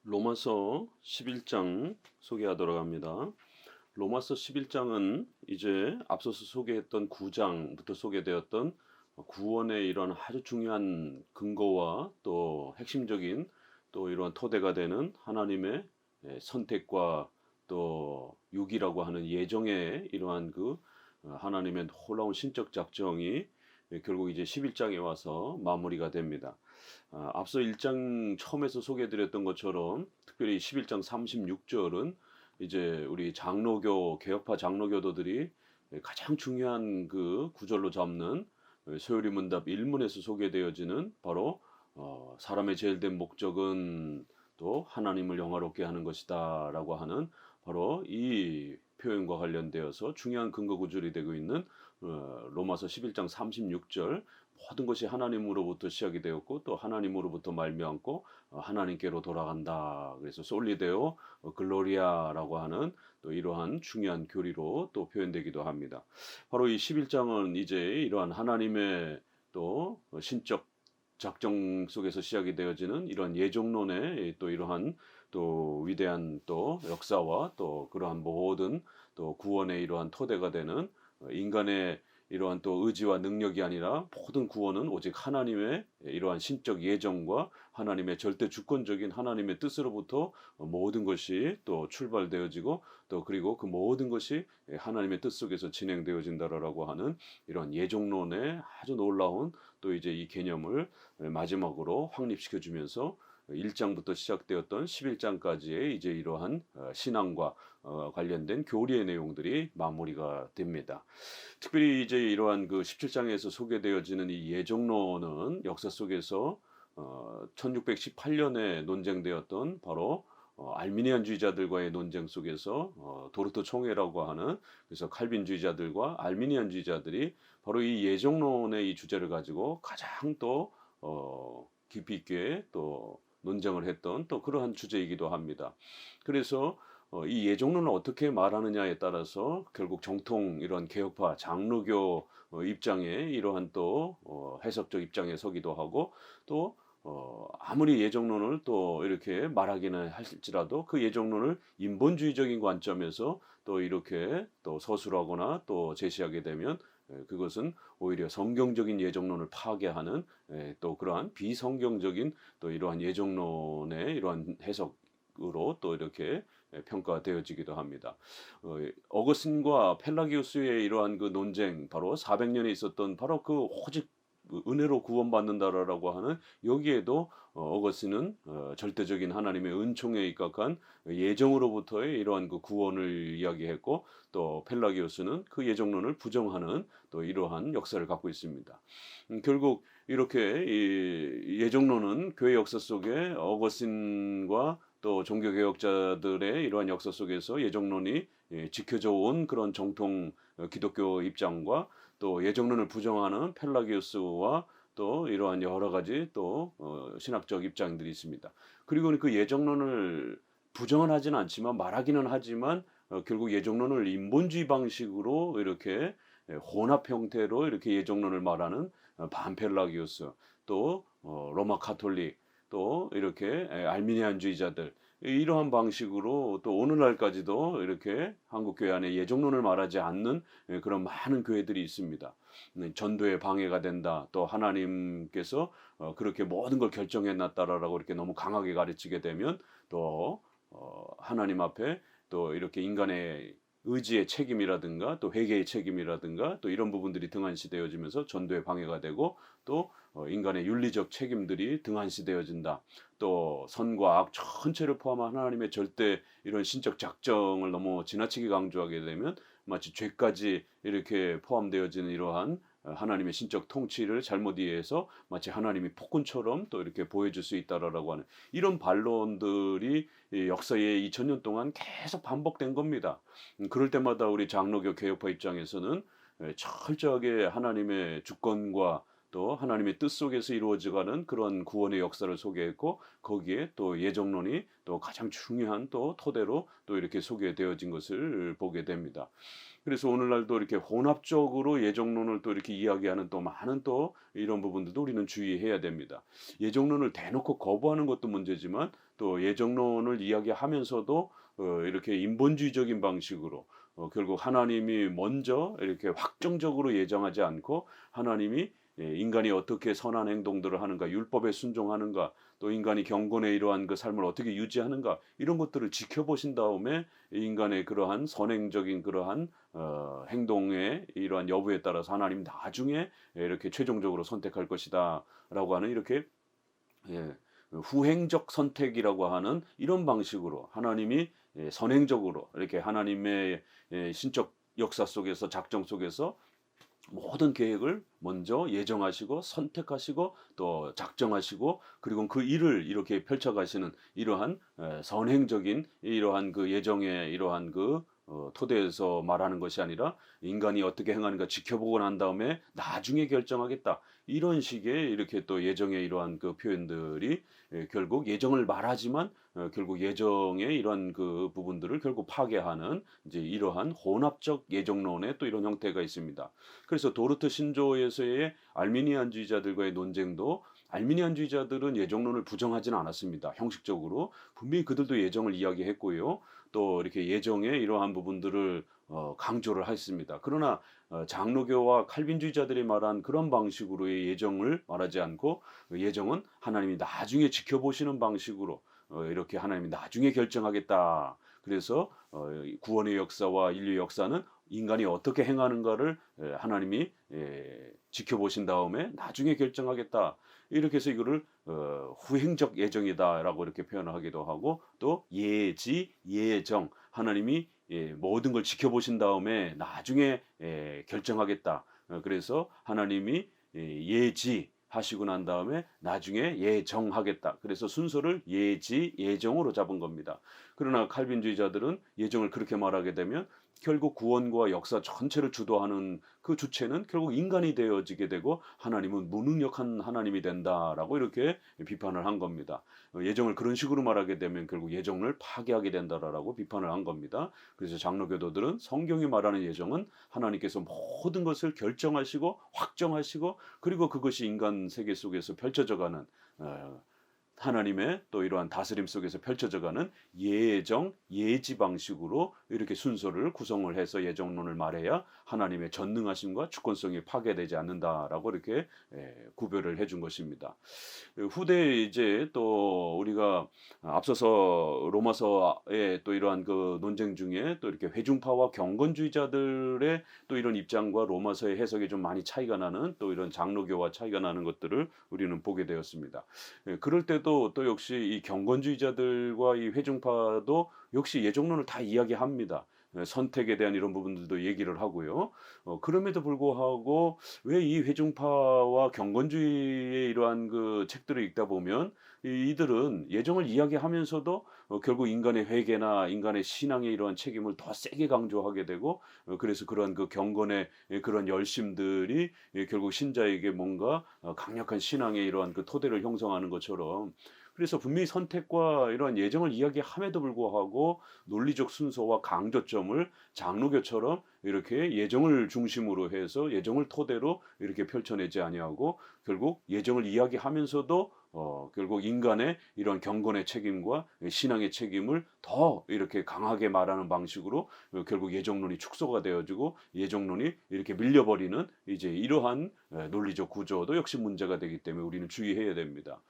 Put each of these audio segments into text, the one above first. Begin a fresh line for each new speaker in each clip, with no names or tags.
로마서 11장 소개하도록 합니다. 로마서 11장은 이제 앞서서 소개했던 9장부터 소개되었던 구원의 이런 아주 중요한 근거와 또 핵심적인 또 이런 토대가 되는 하나님의 선택과 또 육이라고 하는 예정의 이러한 하나님의 놀라운 신적 작정이 결국 이제 11장에 와서 마무리가 됩니다. 앞서 1장 처음에서 소개해드렸던 것처럼 특별히 11장 36절은 이제 우리 장로교 개혁파 장로교도들이 가장 중요한 그 구절로 잡는 소요리 문답 1문에서 소개되어지는 바로 사람의 제일된 목적은 또 하나님을 영화롭게 하는 것이다라고 하는 바로 이 표현과 관련되어서 중요한 근거 구절이 되고 있는 로마서 11장 36절 모든 것이 하나님으로부터 시작이 되었고 또 하나님으로부터 말미암고 하나님께로 돌아간다. 그래서 솔리데오 글로리아라고 하는 또 이러한 중요한 교리로 또 표현되기도 합니다. 바로 이 11장은 이제 이러한 하나님의 또 신적 작정 속에서 시작이 되어지는 이러한 예정론의 또 이러한 또 위대한 또 역사와 또 그러한 모든 또 구원의 이러한 토대가 되는 인간의 이러한 또 의지와 능력이 아니라 모든 구원은 오직 하나님의 이러한 신적 예정과 하나님의 절대 주권적인 하나님의 뜻으로부터 모든 것이 또 출발되어지고 또 그리고 그 모든 것이 하나님의 뜻 속에서 진행되어진다라고 하는 이런 예정론의 아주 놀라운 또 이제 이 개념을 마지막으로 확립시켜 주면서 1장부터 시작되었던 11장까지의 이제 이러한 신앙과 관련된 교리의 내용들이 마무리가 됩니다. 특별히 이제 이러한 그 17장에서 소개되어지는 이 예정론은 역사 속에서 1618년에 논쟁되었던 바로 알미니안주의자들과의 논쟁 속에서 도르트 총회라고 하는 그래서 칼빈주의자들과 알미니안주의자들이 바로 이 예정론의 이 주제를 가지고 가장 또 깊이 있게 또 논쟁을 했던 또 그러한 주제이기도 합니다. 그래서 이 예정론을 어떻게 말하느냐에 따라서 결국 정통 이런 개혁파 장로교 입장에 이러한 또 해석적 입장에 서기도 하고 또 아무리 예정론을 또 이렇게 말하기는 할지라도 그 예정론을 인본주의적인 관점에서 또 이렇게 또 서술하거나 또 제시하게 되면 그것은 오히려 성경적인 예정론을 파괴하는 또 그러한 비성경적인 또 이러한 예정론의 이러한 해석으로 또 이렇게 평가되어지기도 합니다. 어거스틴과 펠라기우스의 이러한 그 논쟁 바로 400년에 있었던 바로 그 오직 은혜로 구원받는다라고 하는 여기에도 어거스틴은 절대적인 하나님의 은총에 입각한 예정으로부터의 이러한 그 구원을 이야기했고 또 펠라기우스는 그 예정론을 부정하는 또 이러한 역사를 갖고 있습니다. 결국 이렇게 이 예정론은 교회 역사 속에 어거스틴과 또 종교개혁자들의 이러한 역사 속에서 예정론이 지켜져 온 그런 정통 기독교 입장과 또 예정론을 부정하는 펠라기우스와 또 이러한 여러 가지 또 신학적 입장들이 있습니다. 그리고 그 예정론을 부정은 하지는 않지만 말하기는 하지만 결국 예정론을 인본주의 방식으로 이렇게 혼합 형태로 이렇게 예정론을 말하는 반펠라기우스 또 로마 가톨릭 또 이렇게 알미니안주의자들 이러한 방식으로 또 오늘날까지도 이렇게 한국 교회 안에 예정론을 말하지 않는 그런 많은 교회들이 있습니다. 전도에 방해가 된다. 또 하나님께서 그렇게 모든 걸 결정해 놨다라고 이렇게 너무 강하게 가르치게 되면 또 하나님 앞에 또 이렇게 인간의 의지의 책임이라든가 또 회개의 책임이라든가 또 이런 부분들이 등한시되어지면서 전도에 방해가 되고 또 인간의 윤리적 책임들이 등한시되어진다. 또 선과 악 전체를 포함한 하나님의 절대 이런 신적 작정을 너무 지나치게 강조하게 되면 마치 죄까지 이렇게 포함되어지는 이러한 하나님의 신적 통치를 잘못 이해해서 마치 하나님이 폭군처럼 또 이렇게 보여줄 수 있다라고 하는 이런 반론들이 역사의 2000년 동안 계속 반복된 겁니다. 그럴 때마다 우리 장로교 개혁파 입장에서는 철저하게 하나님의 주권과 또 하나님의 뜻 속에서 이루어져가는 그런 구원의 역사를 소개했고 거기에 또 예정론이 또 가장 중요한 또 토대로 또 이렇게 소개되어진 것을 보게 됩니다. 그래서 오늘날도 이렇게 혼합적으로 예정론을 또 이렇게 이야기하는 또 많은 또 이런 부분들도 우리는 주의해야 됩니다. 예정론을 대놓고 거부하는 것도 문제지만 또 예정론을 이야기하면서도 이렇게 인본주의적인 방식으로 결국 하나님이 먼저 이렇게 확정적으로 예정하지 않고 하나님이 인간이 어떻게 선한 행동들을 하는가, 율법에 순종하는가, 또 인간이 경건의 이러한 그 삶을 어떻게 유지하는가 이런 것들을 지켜보신 다음에 인간의 그러한 선행적인 그러한 행동의 이러한 여부에 따라서 하나님 나중에 이렇게 최종적으로 선택할 것이다라고 하는 이렇게 예, 후행적 선택이라고 하는 이런 방식으로 하나님이 선행적으로 이렇게 하나님의 신적 역사 속에서 작정 속에서 모든 계획을 먼저 예정하시고 선택하시고 또 작정하시고 그리고 그 일을 이렇게 펼쳐가시는 이러한 선행적인 이러한 그 예정의 이러한 그 토대에서 말하는 것이 아니라 인간이 어떻게 행하는가 지켜보고 난 다음에 나중에 결정하겠다. 이런 식의 이렇게 또 예정의 이러한 그 표현들이 결국 예정을 말하지만 결국 예정의 이러한 그 부분들을 결국 파괴하는 이제 이러한 혼합적 예정론의 또 이런 형태가 있습니다. 그래서 도르트 신조에서의 알미니안주의자들과의 논쟁도 알미니안주의자들은 예정론을 부정하지는 않았습니다. 형식적으로 분명히 그들도 예정을 이야기했고요. 또 이렇게 예정의 이러한 부분들을 강조를 했습니다. 그러나 장로교와 칼빈주의자들이 말한 그런 방식으로의 예정을 말하지 않고 예정은 하나님이 나중에 지켜보시는 방식으로 이렇게 하나님이 나중에 결정하겠다. 그래서 구원의 역사와 인류 역사는 인간이 어떻게 행하는가를 하나님이 지켜보신 다음에 나중에 결정하겠다. 이렇게 해서 이거를 후행적 예정이다라고 이렇게 표현을 하기도 하고 또 예지, 예정 하나님이 모든 걸 지켜보신 다음에 나중에 결정하겠다. 그래서 하나님이 예지 하시고 난 다음에 나중에 예정하겠다. 그래서 순서를 예지, 예정으로 잡은 겁니다. 그러나 칼빈주의자들은 예정을 그렇게 말하게 되면 결국 구원과 역사 전체를 주도하는 그 주체는 결국 인간이 되어지게 되고 하나님은 무능력한 하나님이 된다라고 이렇게 비판을 한 겁니다. 예정을 그런 식으로 말하게 되면 결국 예정을 파괴하게 된다라고 비판을 한 겁니다. 그래서 장로교도들은 성경이 말하는 예정은 하나님께서 모든 것을 결정하시고 확정하시고 그리고 그것이 인간 세계 속에서 펼쳐져가는 하나님의 또 이러한 다스림 속에서 펼쳐져가는 예정, 예지 방식으로 이렇게 순서를 구성을 해서 예정론을 말해야 하나님의 전능하심과 주권성이 파괴되지 않는다라고 이렇게 구별을 해준 것입니다. 후대에 이제 또 우리가 앞서서 로마서의 또 이러한 그 논쟁 중에 또 이렇게 회중파와 경건주의자들의 또 이런 입장과 로마서의 해석이 좀 많이 차이가 나는 또 이런 장로교와 차이가 나는 것들을 우리는 보게 되었습니다. 그럴 때도 또 역시 이 경건주의자들과 이 회중파도 역시 예정론을 다 이야기합니다. 선택에 대한 이런 부분들도 얘기를 하고요. 그럼에도 불구하고 왜 이 회중파와 경건주의의 이러한 그 책들을 읽다 보면 이들은 예정을 이야기하면서도 결국 인간의 회개나 인간의 신앙의 이러한 책임을 더 세게 강조하게 되고 그래서 그러한 그 경건의 그런 열심들이 결국 신자에게 뭔가 강력한 신앙의 이러한 그 토대를 형성하는 것처럼 그래서 분명히 선택과 이러한 예정을 이야기함에도 불구하고 논리적 순서와 강조점을 장로교처럼 이렇게 예정을 중심으로 해서 예정을 토대로 이렇게 펼쳐내지 아니하고 결국 예정을 이야기하면서도 결국 인간의 이런 경건의 책임과 신앙의 책임을 더 이렇게 강하게 말하는 방식으로 결국 예정론이 축소가 되어지고 예정론이 이렇게 밀려버리는 이제 이러한 논리적 구조도 역시 문제가 되기 때문에 우리는 주의해야 됩니다.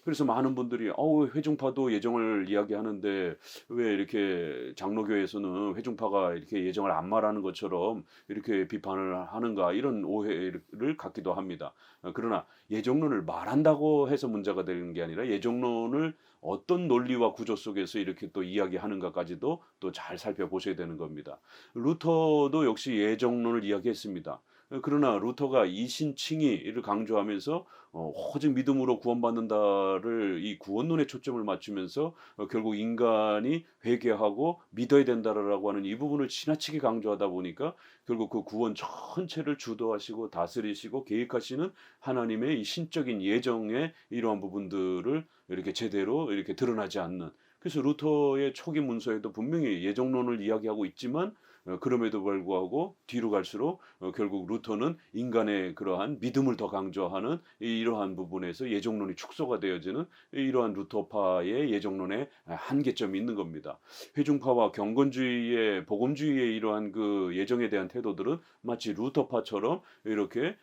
그래서 많은 분들이 회중파도 예정을 이야기하는데 왜 이렇게 장로교에서는 회중파가 이렇게 예정을 안 말하는 것처럼 이렇게 비판을 하는가 이런 오해를 갖기도 합니다. 그러나 예정론을 말한다고 해서 문제가 되는 게 아니라 예정론을 어떤 논리와 구조 속에서 이렇게 또 이야기하는가까지도 또 잘 살펴보셔야 되는 겁니다. 루터도 역시 예정론을 이야기했습니다. 그러나 루터가 이신칭의를 강조하면서 오직 믿음으로 구원받는다를 이 구원론에 초점을 맞추면서 결국 인간이 회개하고 믿어야 된다라고 하는 이 부분을 지나치게 강조하다 보니까 결국 그 구원 전체를 주도하시고 다스리시고 계획하시는 하나님의 이 신적인 예정의 이러한 부분들을 이렇게 제대로 이렇게 드러나지 않는 그래서 루터의 초기 문서에도 분명히 예정론을 이야기하고 있지만 그럼에도 불구하고 뒤로 갈수록 결국 루터는 인간의 그러한 믿음을 더 강조하는 이러한 부분에서 예정론이 축소가 되어지는 이러한 루터파의 예정론의 한계점이 있는 겁니다. 회중파와 경건주의의 복음주의의 이러한 그 예정에 대한 태도들은 마치 루터파처럼 이렇게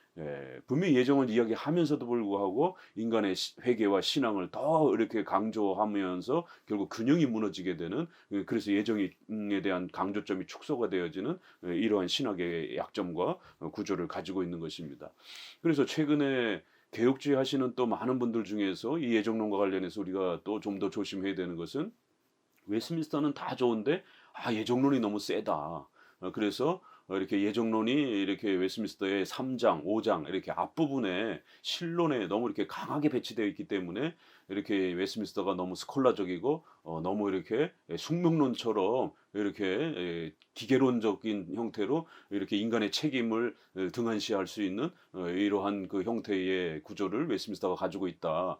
분명히 예정을 이야기하면서도 불구하고 인간의 회개와 신앙을 더 이렇게 강조하면서 결국 균형이 무너지게 되는, 그래서 예정에 대한 강조점이 축소가 되어지는 이러한 신학의 약점과 구조를 가지고 있는 것입니다. 그래서 최근에 개혁주의 하시는 또 많은 분들 중에서 이 예정론과 관련해서 우리가 또 좀 더 조심해야 되는 것은, 웨스민스터는 다 좋은데 예정론이 너무 세다. 그래서 이렇게 예정론이 이렇게 웨스민스터의 3장, 5장 이렇게 앞부분에 신론에 너무 이렇게 강하게 배치되어 있기 때문에 이렇게 웨스민스터가 너무 스콜라적이고 너무 이렇게 숙명론처럼 이렇게 기계론적인 형태로 이렇게 인간의 책임을 등한시할 수 있는 이러한 그 형태의 구조를 웨스민스터가 가지고 있다.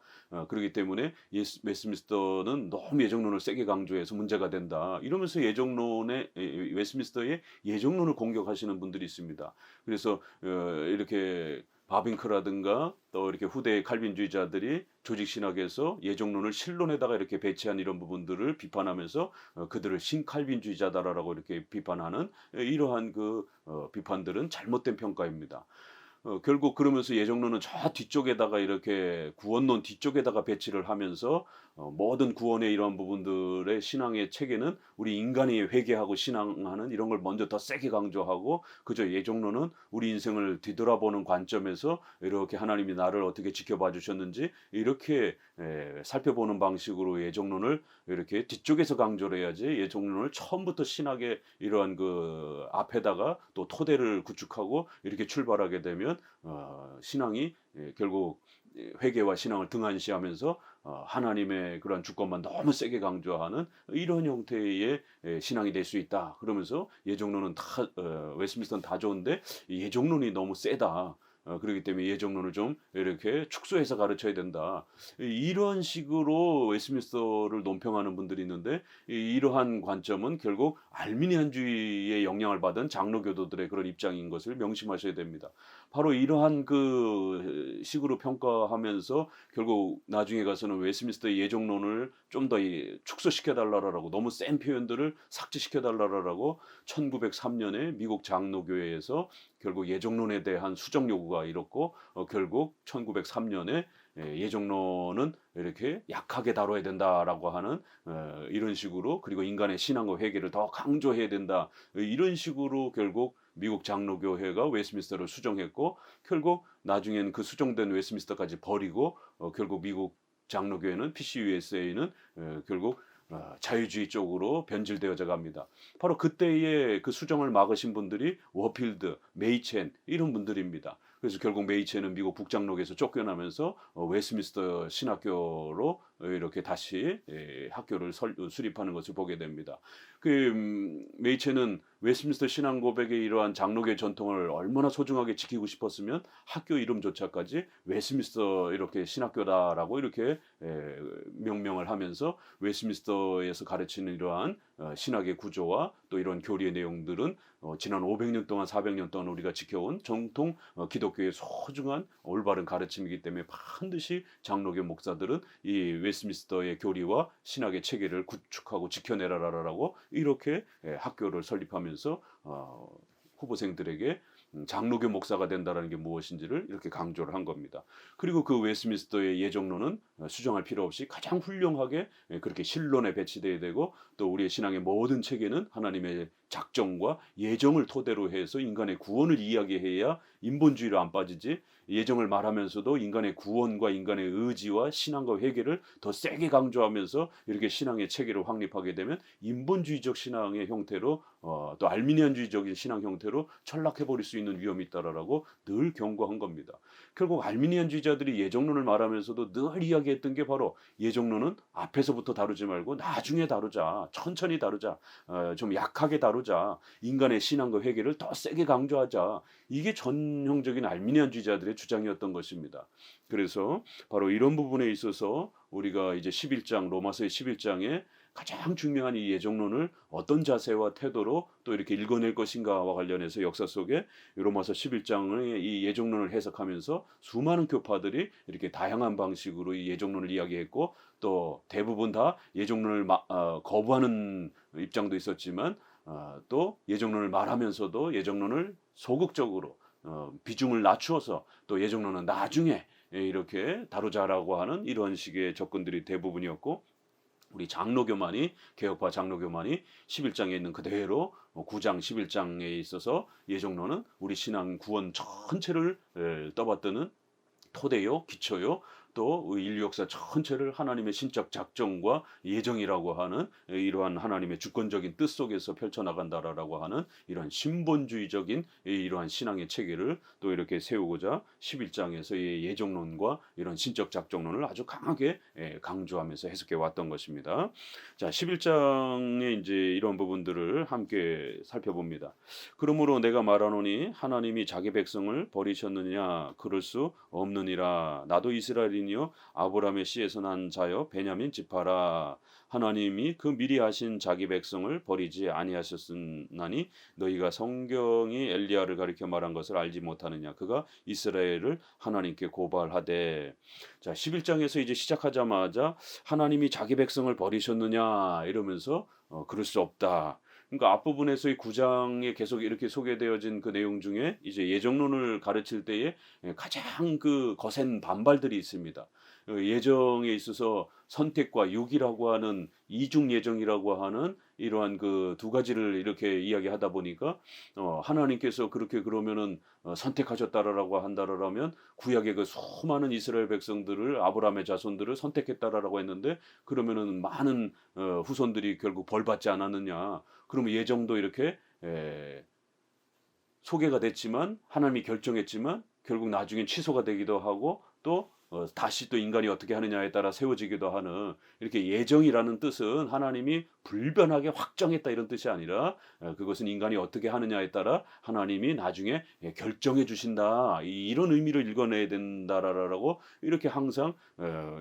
그렇기 때문에 웨스민스터는 너무 예정론을 세게 강조해서 문제가 된다. 이러면서 웨스민스터의 예정론을 공격하시는 분들이 있습니다. 그래서 이렇게 바빙크라든가 또 이렇게 후대의 칼빈주의자들이 조직신학에서 예정론을 신론에다가 이렇게 배치한 이런 부분들을 비판하면서 그들을 신칼빈주의자다라고 이렇게 비판하는 이러한 그 비판들은 잘못된 평가입니다. 결국 그러면서 예정론은 저 뒤쪽에다가 이렇게 구원론 뒤쪽에다가 배치를 하면서 모든 구원의 이러한 부분들의 신앙의 체계는 우리 인간이 회개하고 신앙하는 이런 걸 먼저 더 세게 강조하고, 그저 예정론은 우리 인생을 뒤돌아보는 관점에서 이렇게 하나님이 나를 어떻게 지켜봐 주셨는지 이렇게 살펴보는 방식으로 예정론을 이렇게 뒤쪽에서 강조를 해야지, 예정론을 처음부터 신학의 이러한 그 앞에다가 또 토대를 구축하고 이렇게 출발하게 되면 신앙이 결국 회개와 신앙을 등한시하면서 하나님의 그러한 주권만 너무 세게 강조하는 이런 형태의 신앙이 될 수 있다. 그러면서 예정론은 웨스민스터는 다 좋은데 예정론이 너무 세다. 그렇기 때문에 예정론을 좀 이렇게 축소해서 가르쳐야 된다. 이런 식으로 웨스민스터를 논평하는 분들이 있는데, 이러한 관점은 결국 알미니안주의의 영향을 받은 장로교도들의 그런 입장인 것을 명심하셔야 됩니다. 바로 이러한 그 식으로 평가하면서 결국 나중에 가서는 웨스민스터의 예정론을 좀 더 축소시켜 달라라고, 너무 센 표현들을 삭제시켜 달라라고 1903년에 미국 장로교회에서 결국 예정론에 대한 수정 요구가 이렇고, 결국 1903년에 예정론은 이렇게 약하게 다뤄야 된다라고 하는 이런 식으로, 그리고 인간의 신앙과 회개를 더 강조해야 된다, 이런 식으로 결국 미국 장로교회가 웨스민스터를 수정했고, 결국 나중에는 그 수정된 웨스민스터까지 버리고 결국 미국 장로교회는 PCUSA는 결국 자유주의 쪽으로 변질되어져 갑니다. 바로 그때의 그 수정을 막으신 분들이 워필드, 메이첸 이런 분들입니다. 그래서 결국 메이첸은 미국 북장로교에서 쫓겨나면서 웨스민스터 신학교로 이렇게 다시 학교를 수립하는 것을 보게 됩니다. 메이첸은 웨스민스터 신앙 고백의 이러한 장로교 전통을 얼마나 소중하게 지키고 싶었으면 학교 이름조차까지 웨스민스터 이렇게 신학교다라고 이렇게 명명을 하면서 웨스민스터에서 가르치는 이러한 신학의 구조와 또 이런 교리의 내용들은 지난 500년 동안 400년 동안 우리가 지켜온 정통 기독교의 소중한 올바른 가르침이기 때문에 반드시 장로교 목사들은 이 웨스민스터의 교리와 신학의 체계를 구축하고 지켜내라라고 이렇게 학교를 설립하면서 후보생들에게 장로교 목사가 된다는 게 무엇인지를 이렇게 강조를 한 겁니다. 그리고 그 웨스민스터의 예정론은 수정할 필요 없이 가장 훌륭하게 그렇게 신론에 배치돼야 되고, 또 우리의 신앙의 모든 체계는 하나님의 작정과 예정을 토대로 해서 인간의 구원을 이야기해야 인본주의로 안 빠지지, 예정을 말하면서도 인간의 구원과 인간의 의지와 신앙과 회개를 더 세게 강조하면서 이렇게 신앙의 체계를 확립하게 되면 인본주의적 신앙의 형태로 또 알미니안주의적인 신앙 형태로 전락해버릴 수 있는 위험이 있다라고 늘 경고한 겁니다. 결국 알미니안주의자들이 예정론을 말하면서도 늘 이야기했던 게 바로, 예정론은 앞에서부터 다루지 말고 나중에 다루자, 천천히 다루자, 좀 약하게 다루자, 인간의 신앙과 회개를 더 세게 강조하자, 이게 전형적인 알미니안주의자들의 주장이었던 것입니다. 그래서 바로 이런 부분에 있어서 우리가 이제 11장 로마서의 11장에 가장 중요한 이 예정론을 어떤 자세와 태도로 또 이렇게 읽어낼 것인가와 관련해서 역사 속에 로마서 11장의 이 예정론을 해석하면서 수많은 교파들이 이렇게 다양한 방식으로 이 예정론을 이야기했고 또 대부분 다 예정론을 거부하는 입장도 있었지만 또 예정론을 말하면서도 예정론을 소극적으로 비중을 낮추어서 또 예정론은 나중에 이렇게 다루자라고 하는 이런 식의 접근들이 대부분이었고 우리 장로교만이 개혁파 장로교만이 11장에 있는 그대로 9장 11장에 있어서 예정론은 우리 신앙 구원 전체를 떠받드는 토대요, 기초요, 또 인류 역사 전체를 하나님의 신적 작정과 예정이라고 하는 이러한 하나님의 주권적인 뜻 속에서 펼쳐나간다라고 하는 이러한 신본주의적인 이러한 신앙의 체계를 또 이렇게 세우고자 11장에서의 예정론과 이런 신적 작정론을 아주 강하게 강조하면서 해석해 왔던 것입니다. 자, 11장에 이제 이런 부분들을 함께 살펴봅니다. 그러므로 내가 말하노니 하나님이 자기 백성을 버리셨느냐 그럴 수 없느니라. 나도 이스라엘이니요 아브라함의 씨에서 난 자여 베냐민 지파라. 하나님이 그 미리 하신 자기 백성을 버리지 아니하셨으나니 너희가 성경이 엘리야를 가리켜 말한 것을 알지 못하느냐. 그가 이스라엘을 하나님께 고발하되. 자, 11장에서 이제 시작하자마자 하나님이 자기 백성을 버리셨느냐 이러면서 그럴 수 없다. 그러니까 앞부분에서 이 9장에 계속 이렇게 소개되어진 그 내용 중에 이제 예정론을 가르칠 때에 가장 그 거센 반발들이 있습니다. 예정에 있어서 선택과 유기라고 하는 이중 예정이라고 하는 이러한 그 두 가지를 이렇게 이야기하다 보니까 하나님께서 그렇게 그러면은 선택하셨다라고 한다라면 구약의 그 수많은 이스라엘 백성들을 아브라함의 자손들을 선택했다라고 했는데 그러면은 많은 후손들이 결국 벌받지 않았느냐? 그러면 예정도 이렇게 소개가 됐지만 하나님이 결정했지만 결국 나중엔 취소가 되기도 하고 또 다시 또 인간이 어떻게 하느냐에 따라 세워지기도 하는 이렇게 예정이라는 뜻은 하나님이 불변하게 확정했다 이런 뜻이 아니라 그것은 인간이 어떻게 하느냐에 따라 하나님이 나중에 결정해 주신다 이런 의미를 읽어내야 된다라고 이렇게 항상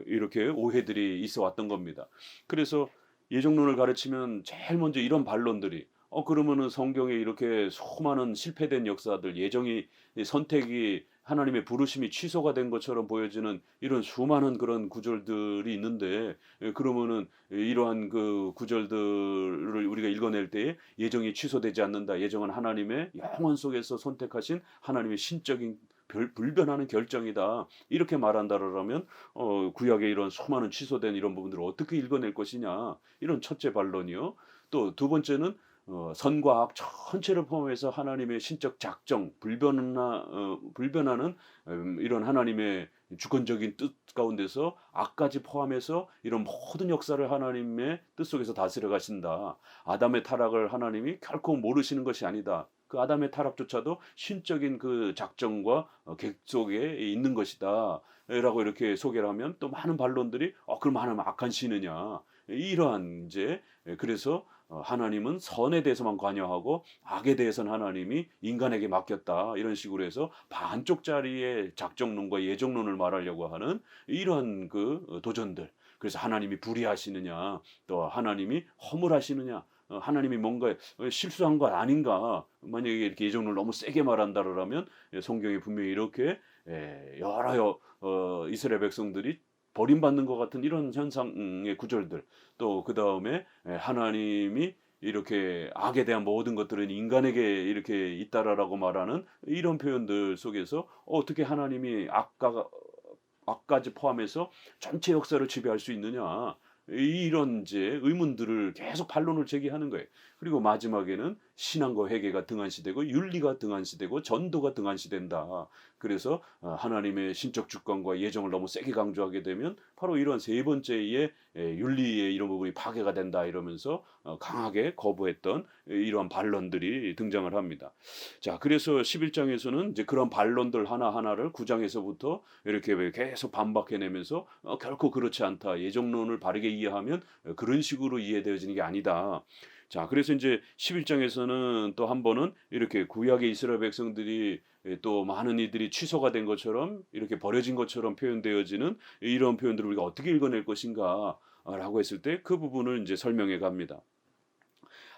이렇게 오해들이 있어 왔던 겁니다. 그래서 예정론을 가르치면 제일 먼저 이런 반론들이 그러면은 성경에 이렇게 수많은 실패된 역사들 예정이 선택이 하나님의 부르심이 취소가 된 것처럼 보여지는 이런 수많은 그런 구절들이 있는데 그러면은 이러한 그 구절들을 우리가 읽어낼 때에 예정이 취소되지 않는다. 예정은 하나님의 영원 속에서 선택하신 하나님의 신적인 불변하는 결정이다. 이렇게 말한다라면 구약의 이런 수많은 취소된 이런 부분들을 어떻게 읽어낼 것이냐. 이런 첫째 반론이요. 또 두 번째는 선과 악 전체를 포함해서 하나님의 신적 작정, 불변하는 이런 하나님의 주권적인 뜻 가운데서 악까지 포함해서 이런 모든 역사를 하나님의 뜻 속에서 다스려 가신다. 아담의 타락을 하나님이 결코 모르시는 것이 아니다. 그 아담의 타락조차도 신적인 그 작정과 계획 속에 있는 것이다. 라고 이렇게 소개를 하면 또 많은 반론들이 그럼 하나님 악한 신이냐. 이러한 이제 그래서 하나님은 선에 대해서만 관여하고 악에 대해서는 하나님이 인간에게 맡겼다. 이런 식으로 해서 반쪽짜리의 작정론과 예정론을 말하려고 하는 이러한 그 도전들. 그래서 하나님이 불의하시느냐, 또 하나님이 허물하시느냐, 하나님이 뭔가 실수한 것 아닌가. 만약에 이렇게 예정론을 너무 세게 말한다라면 성경에 분명히 이렇게 여러 이스라엘 백성들이 버림받는 것 같은 이런 현상의 구절들 또 그 다음에 하나님이 이렇게 악에 대한 모든 것들은 인간에게 이렇게 있다라고 말하는 이런 표현들 속에서 어떻게 하나님이 악까지 포함해서 전체 역사를 지배할 수 있느냐 이런 이제 의문들을 계속 반론을 제기하는 거예요. 그리고 마지막에는 신앙과 회개가 등한시되고 윤리가 등한시되고 전도가 등한시된다. 그래서 하나님의 신적 주권과 예정을 너무 세게 강조하게 되면 바로 이런 세 번째의 윤리의 이런 부분이 파괴가 된다 이러면서 강하게 거부했던 이러한 반론들이 등장을 합니다. 자, 그래서 11장에서는 이제 그런 반론들 하나하나를 9장에서부터 이렇게 계속 반박해내면서 결코 그렇지 않다. 예정론을 바르게 이해하면 그런 식으로 이해되어지는 게 아니다. 자, 그래서 이제 11장에서는 또 한 번은 이렇게 구약의 이스라엘 백성들이 또 많은 이들이 취소가 된 것처럼 이렇게 버려진 것처럼 표현되어지는 이런 표현들을 우리가 어떻게 읽어낼 것인가. 라고 했을 때 그 부분을 이제 설명해 갑니다.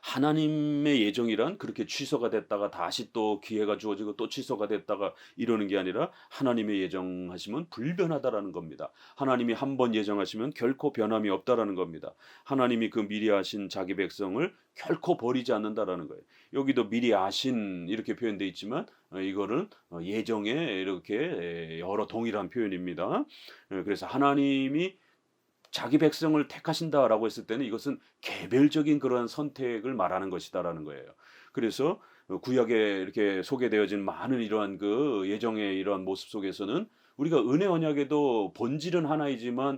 하나님의 예정이란 그렇게 취소가 됐다가 다시 또 기회가 주어지고 또 취소가 됐다가 이러는 게 아니라 하나님의 예정하심은 불변하다라는 겁니다. 하나님이 한 번 예정하시면 결코 변함이 없다라는 겁니다. 하나님이 그 미리 하신 자기 백성을 결코 버리지 않는다라는 거예요. 여기도 미리 아신 이렇게 표현되어 있지만 이거를 예정에 이렇게 여러 동일한 표현입니다. 그래서 하나님이 자기 백성을 택하신다라고 했을 때는 이것은 개별적인 그러한 선택을 말하는 것이다라는 거예요. 그래서 구약에 이렇게 소개되어진 많은 이러한 그 예정의 이러한 모습 속에서는 우리가 은혜 언약에도 본질은 하나이지만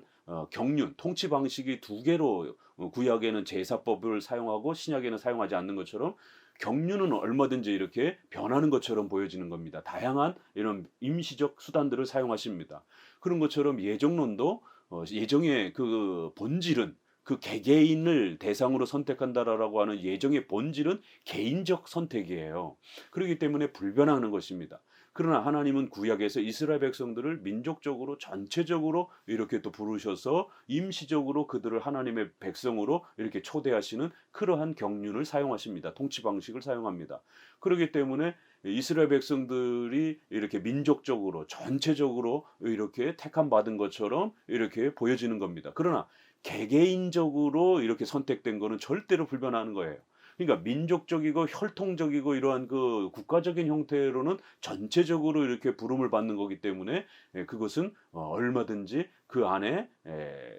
경륜, 통치 방식이 두 개로 구약에는 제사법을 사용하고 신약에는 사용하지 않는 것처럼 경륜은 얼마든지 이렇게 변하는 것처럼 보여지는 겁니다. 다양한 이런 임시적 수단들을 사용하십니다. 그런 것처럼 예정론도 예정의 그 본질은 그 개개인을 대상으로 선택한다라고 하는 예정의 본질은 개인적 선택이에요. 그렇기 때문에 불변하는 것입니다. 그러나 하나님은 구약에서 이스라엘 백성들을 민족적으로 전체적으로 이렇게 또 부르셔서 임시적으로 그들을 하나님의 백성으로 이렇게 초대하시는 그러한 경륜을 사용하십니다. 통치 방식을 사용합니다. 그렇기 때문에 이스라엘 백성들이 이렇게 민족적으로 전체적으로 이렇게 택함 받은 것처럼 이렇게 보여지는 겁니다. 그러나 개개인적으로 이렇게 선택된 거는 절대로 불변하는 거예요. 그러니까 민족적이고 혈통적이고 이러한 그 국가적인 형태로는 전체적으로 이렇게 부름을 받는 거기 때문에 그것은 얼마든지 그 안에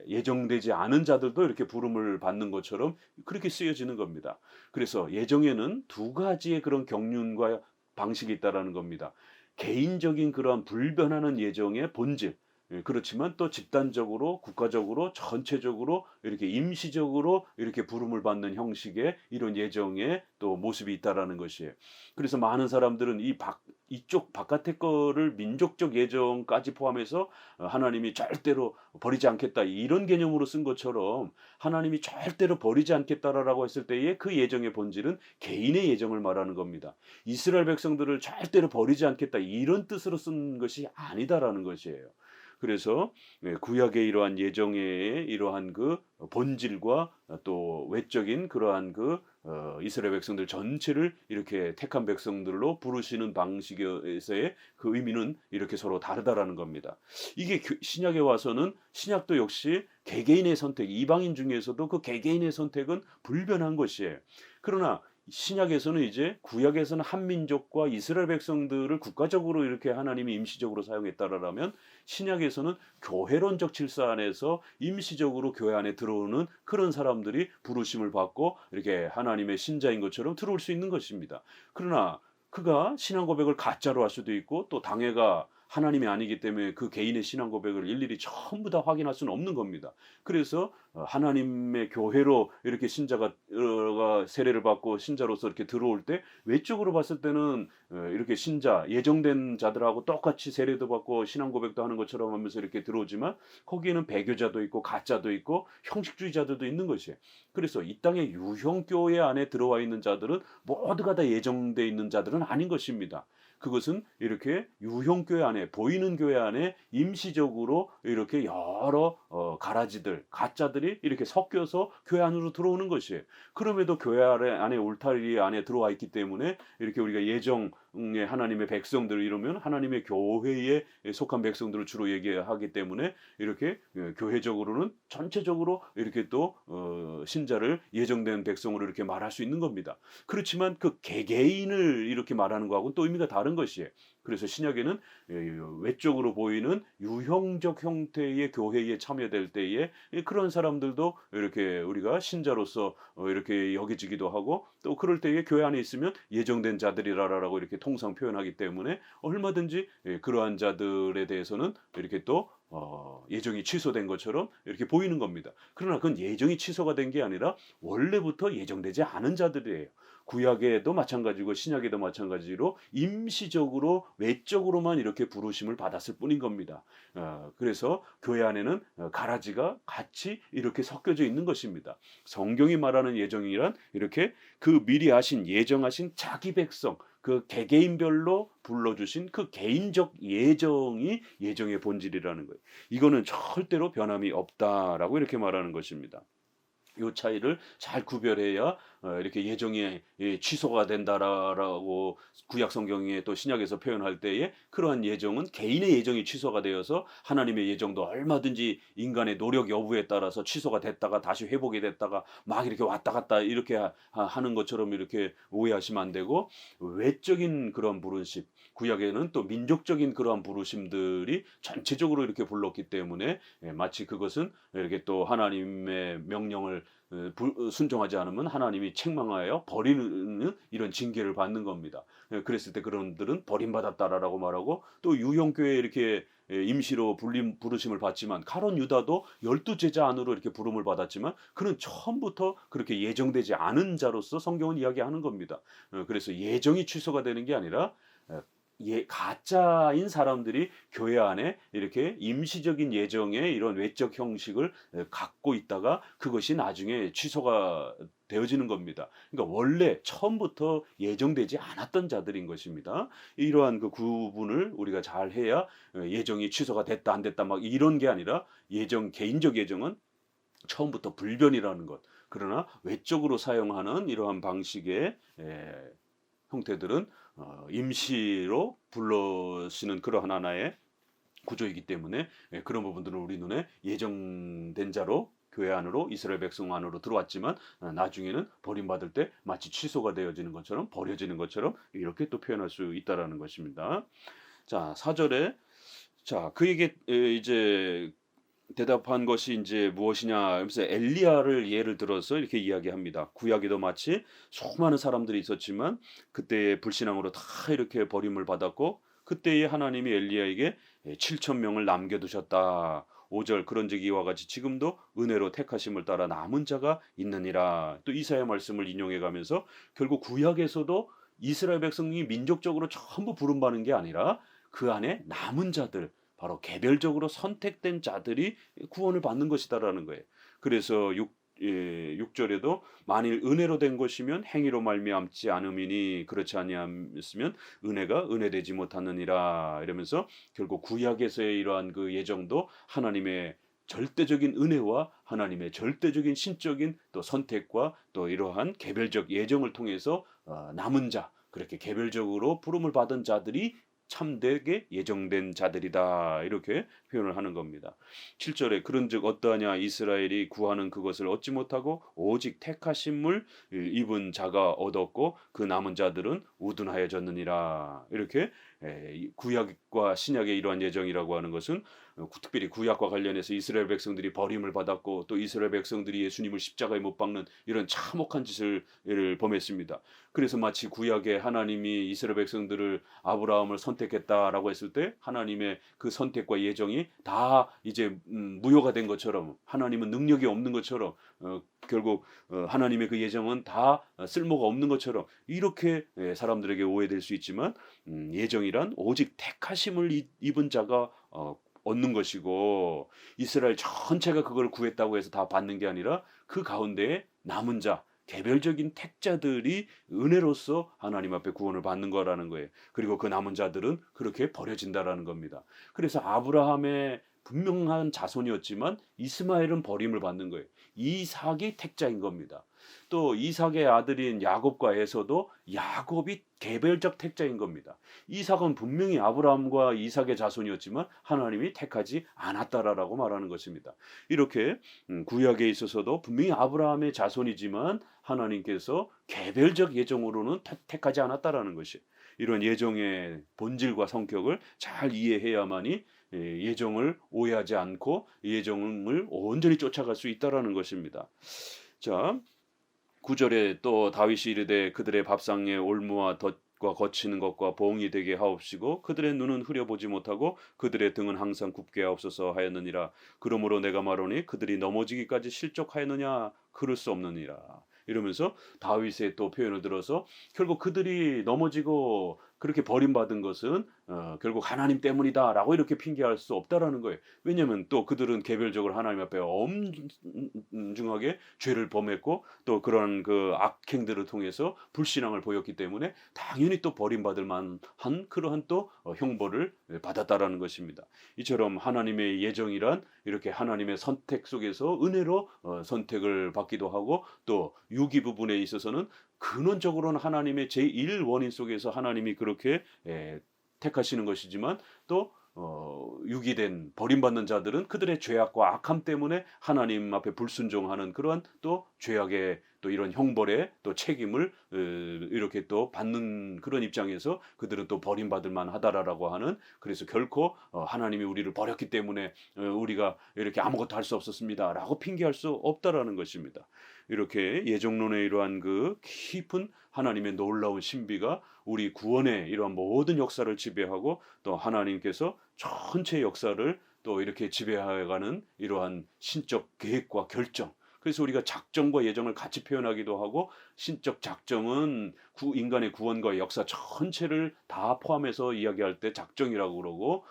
예정되지 않은 자들도 이렇게 부름을 받는 것처럼 그렇게 쓰여지는 겁니다. 그래서 예정에는 두 가지의 그런 경륜과 방식이 있다라는 겁니다. 개인적인 그러한 불변하는 예정의 본질, 그렇지만 또 집단적으로 국가적으로 전체적으로 이렇게 임시적으로 이렇게 부름을 받는 형식의 이런 예정의 또 모습이 있다라는 것이에요. 그래서 많은 사람들은 이쪽 바깥의 거를 민족적 예정까지 포함해서 하나님이 절대로 버리지 않겠다 이런 개념으로 쓴 것처럼 하나님이 절대로 버리지 않겠다라고 했을 때의 그 예정의 본질은 개인의 예정을 말하는 겁니다. 이스라엘 백성들을 절대로 버리지 않겠다 이런 뜻으로 쓴 것이 아니다라는 것이에요. 그래서 구약의 이러한 예정의 이러한 그 본질과 또 외적인 그러한 그 이스라엘 백성들 전체를 이렇게 택한 백성들로 부르시는 방식에서의 그 의미는 이렇게 서로 다르다라는 겁니다. 이게 신약에 와서는 신약도 역시 개개인의 선택, 이방인 중에서도 그 개개인의 선택은 불변한 것이에요. 그러나 신약에서는 이제 구약에서는 한민족과 이스라엘 백성들을 국가적으로 이렇게 하나님이 임시적으로 사용했다라면 신약에서는 교회론적 질서 안에서 임시적으로 교회 안에 들어오는 그런 사람들이 부르심을 받고 이렇게 하나님의 신자인 것처럼 들어올 수 있는 것입니다. 그러나 그가 신앙 고백을 가짜로 할 수도 있고 또 당회가 하나님이 아니기 때문에 그 개인의 신앙 고백을 일일이 전부 다 확인할 수는 없는 겁니다. 그래서 하나님의 교회로 이렇게 신자가 세례를 받고 신자로서 이렇게 들어올 때 외적으로 봤을 때는 이렇게 신자 예정된 자들하고 똑같이 세례도 받고 신앙 고백도 하는 것처럼 하면서 이렇게 들어오지만 거기에는 배교자도 있고 가짜도 있고 형식주의자들도 있는 것이에요. 그래서 이 땅의 유형교회 안에 들어와 있는 자들은 모두가 다 예정돼 있는 자들은 아닌 것입니다. 그것은 이렇게 유형교회 안에 보이는 교회 안에 임시적으로 이렇게 여러 가라지들 가짜들이 이렇게 섞여서 교회 안으로 들어오는 것이에요. 그럼에도 교회 안에 울타리 안에 들어와 있기 때문에 이렇게 우리가 예정의 하나님의 백성들 이러면 하나님의 교회에 속한 백성들을 주로 얘기하기 때문에 이렇게 교회적으로는 전체적으로 이렇게 또 신자를 예정된 백성으로 이렇게 말할 수 있는 겁니다. 그렇지만 그 개개인을 이렇게 말하는 거하고는 또 의미가 다른 것이에요. 그래서 신약에는 외적으로 보이는 유형적 형태의 교회에 참여될 때에 그런 사람들도 이렇게 우리가 신자로서 이렇게 여겨지기도 하고 또 그럴 때에 교회 안에 있으면 예정된 자들이라라고 이렇게 통상 표현하기 때문에 얼마든지 그러한 자들에 대해서는 이렇게 또 예정이 취소된 것처럼 이렇게 보이는 겁니다. 그러나 그건 예정이 취소가 된 게 아니라 원래부터 예정되지 않은 자들이에요. 구약에도 마찬가지고 신약에도 마찬가지로 임시적으로 외적으로만 이렇게 부르심을 받았을 뿐인 겁니다. 그래서 교회 안에는 가라지가 같이 이렇게 섞여져 있는 것입니다. 성경이 말하는 예정이란 이렇게 그 미리 하신 예정하신 자기 백성 그 개개인별로 불러주신 그 개인적 예정이 예정의 본질이라는 거예요. 이거는 절대로 변함이 없다라고 이렇게 말하는 것입니다. 요 차이를 잘 구별해야 이렇게 예정이 취소가 된다라고 구약 성경에 또 신약에서 표현할 때에 그러한 예정은 개인의 예정이 취소가 되어서 하나님의 예정도 얼마든지 인간의 노력 여부에 따라서 취소가 됐다가 다시 회복이 됐다가 막 이렇게 왔다 갔다 이렇게 하는 것처럼 이렇게 오해하시면 안 되고, 외적인 그런 부르심, 구약에는 또 민족적인 그러한 부르심들이 전체적으로 이렇게 불렀기 때문에 마치 그것은 이렇게 또 하나님의 명령을 순종하지 않으면 하나님이 책망하여 버리는 이런 징계를 받는 겁니다. 그랬을 때 그런들은 버림받았다라고 말하고, 또 유형교회에 이렇게 임시로 부르심을 받지만 가론 유다도 12제자 안으로 이렇게 부름을 받았지만 그는 처음부터 그렇게 예정되지 않은 자로서 성경은 이야기하는 겁니다. 그래서 예정이 취소가 되는 게 아니라 가짜인 사람들이 교회 안에 이렇게 임시적인 예정의 이런 외적 형식을 갖고 있다가 그것이 나중에 취소가 되어지는 겁니다. 그러니까 원래 처음부터 예정되지 않았던 자들인 것입니다. 이러한 그 구분을 우리가 잘 해야 예정이 취소가 됐다 안 됐다 막 이런 게 아니라, 개인적 예정은 처음부터 불변이라는 것. 그러나 외적으로 사용하는 이러한 방식의 형태들은 임시로 불러시는 그러한 하나의 구조이기 때문에 그런 부분들은 우리 눈에 예정된 자로 교회 안으로, 이스라엘 백성 안으로 들어왔지만 나중에는 버림받을 때 마치 취소가 되어지는 것처럼, 버려지는 것처럼 이렇게 또 표현할 수 있다라는 것입니다. 자, 4절에 그에게 이제 대답한 것이 이제 무엇이냐 하면서 엘리야를 예를 들어서 이렇게 이야기합니다. 구약에도 마치 수많은 사람들이 있었지만 그때의 불신앙으로 다 이렇게 버림을 받았고, 그때에 하나님이 엘리야에게 7천 명을 남겨두셨다. 5절, 그런즉 이와 같이 지금도 은혜로 택하심을 따라 남은 자가 있느니라. 또 이사야 말씀을 인용해 가면서 결국 구약에서도 이스라엘 백성이 민족적으로 전부 부름받는 게 아니라 그 안에 남은 자들, 바로 개별적으로 선택된 자들이 구원을 받는 것이다라는 거예요. 그래서 6절에도 만일 은혜로 된 것이면 행위로 말미암지 않음이니 그렇지 아니하였으면 은혜가 은혜되지 못하느니라. 이러면서 결국 구약에서의 이러한 그 예정도 하나님의 절대적인 은혜와 하나님의 절대적인 신적인 또 선택과 또 이러한 개별적 예정을 통해서 남은 자, 그렇게 개별적으로 부름을 받은 자들이 참되게 예정된 자들이다, 이렇게 표현을 하는 겁니다. 7절에 그런즉 어떠하냐 이스라엘이 구하는 그것을 얻지 못하고 오직 택하심을 입은 자가 얻었고 그 남은 자들은 우둔하여졌느니라. 이렇게 구약과 신약의 이러한 예정이라고 하는 것은 특별히 구약과 관련해서 이스라엘 백성들이 버림을 받았고 또 이스라엘 백성들이 예수님을 십자가에 못 박는 이런 참혹한 짓을 범했습니다. 그래서 마치 구약에 하나님이 이스라엘 백성들을, 아브라함을 선택했다라고 했을 때 하나님의 그 선택과 예정이 다 이제 무효가 된 것처럼, 하나님은 능력이 없는 것처럼, 결국 하나님의 그 예정은 다 쓸모가 없는 것처럼 이렇게 사람들에게 오해될 수 있지만, 예정이란 오직 택하심을 입은 자가 얻는 것이고, 이스라엘 전체가 그걸 구했다고 해서 다 받는 게 아니라 그 가운데에 남은 자, 개별적인 택자들이 은혜로서 하나님 앞에 구원을 받는 거라는 거예요. 그리고 그 남은 자들은 그렇게 버려진다라는 겁니다. 그래서 아브라함의 분명한 자손이었지만 이스마엘은 버림을 받는 거예요. 이삭이 택자인 겁니다. 또 이삭의 아들인 야곱과 에서도 야곱이 개별적 택자인 겁니다. 이삭은 분명히 아브라함과 이삭의 자손이었지만 하나님이 택하지 않았다라고 말하는 것입니다. 이렇게 구약에 있어서도 분명히 아브라함의 자손이지만 하나님께서 개별적 예정으로는 택하지 않았다라는 것이, 이런 예정의 본질과 성격을 잘 이해해야만이 예정을 오해하지 않고 예정을 온전히 쫓아갈 수 있다라는 것입니다. 자, 9절에 또 다윗이 이르되 그들의 밥상에 올무와 덫과 거치는 것과 봉이 되게 하옵시고 그들의 눈은 흐려보지 못하고 그들의 등은 항상 굽게 하옵소서 하였느니라. 그러므로 내가 말하노니 그들이 넘어지기까지 실족하였느냐, 그럴 수 없느니라. 이러면서 다윗의 또 표현을 들어서 결국 그들이 넘어지고 그렇게 버림받은 것은 결국 하나님 때문이다라고 이렇게 핑계할 수 없다라는 거예요. 왜냐하면 또 그들은 개별적으로 하나님 앞에 엄중하게 죄를 범했고 또 그런 그 악행들을 통해서 불신앙을 보였기 때문에 당연히 또 버림받을 만한 그러한 또 형벌을 받았다라는 것입니다. 이처럼 하나님의 예정이란 이렇게 하나님의 선택 속에서 은혜로 선택을 받기도 하고 또 유기 부분에 있어서는 근원적으로는 하나님의 제1 원인 속에서 하나님이 그렇게 택하시는 것이지만 또 유기된 버림받는 자들은 그들의 죄악과 악함 때문에 하나님 앞에 불순종하는 그러한 또 죄악의 또 이런 형벌의 또 책임을 이렇게 또 받는 그런 입장에서 그들은 또 버림받을 만하다라고 하는, 그래서 결코 하나님이 우리를 버렸기 때문에 우리가 이렇게 아무것도 할 수 없었습니다라고 핑계할 수 없다라는 것입니다. 이렇게 예정론의 이러한 그 깊은 하나님의 놀라운 신비가 우리 구원의 이러한 모든 역사를 지배하고 또 하나님께서 전체 역사를 또 이렇게 지배해가는 이러한 신적 계획과 결정. 그래서 우리가 작정과 예정을 같이 표현하기도 하고, 신적 작정은 인간의 구원과 역사 전체를 다 포함해서 이야기할 때 작정이라고 그러고,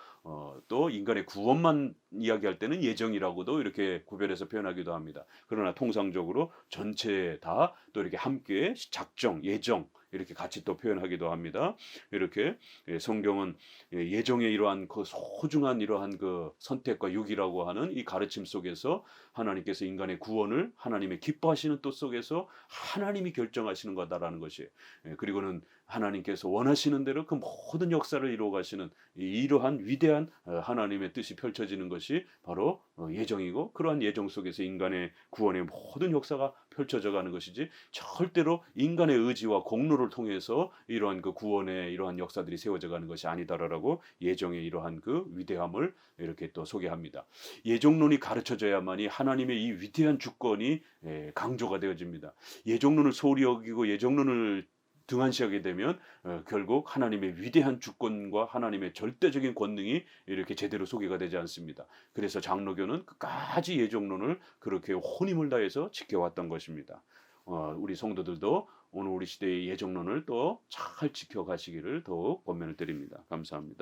또 인간의 구원만 이야기할 때는 예정이라고도 이렇게 구별해서 표현하기도 합니다. 그러나 통상적으로 전체 다 또 이렇게 함께 작정, 예정 이렇게 같이 또 표현하기도 합니다. 이렇게 성경은 예정의 이러한 그 소중한 이러한 그 선택과 유기라고 하는 이 가르침 속에서 하나님께서 인간의 구원을 하나님의 기뻐하시는 뜻 속에서 하나님이 결정하시는 거다라는 것이, 그리고는 하나님께서 원하시는 대로 그 모든 역사를 이루어 가시는 이러한 위대한 하나님의 뜻이 펼쳐지는 것이 바로 예정이고, 그러한 예정 속에서 인간의 구원의 모든 역사가 펼쳐져 가는 것이지 절대로 인간의 의지와 공로를 통해서 이러한 그 구원의 이러한 역사들이 세워져 가는 것이 아니다라고 예정의 이러한 그 위대함을 이렇게 또 소개합니다. 예정론이 가르쳐져야만이 하나님의 이 위대한 주권이 강조가 되어집니다. 예정론을 소홀히 여기고 예정론을 등한시하게 되면 결국 하나님의 위대한 주권과 하나님의 절대적인 권능이 이렇게 제대로 소개가 되지 않습니다. 그래서 장로교는 끝까지 예정론을 그렇게 혼힘을 다해서 지켜왔던 것입니다. 우리 성도들도 오늘 우리 시대의 예정론을 또 잘 지켜가시기를 더욱 권면을 드립니다. 감사합니다.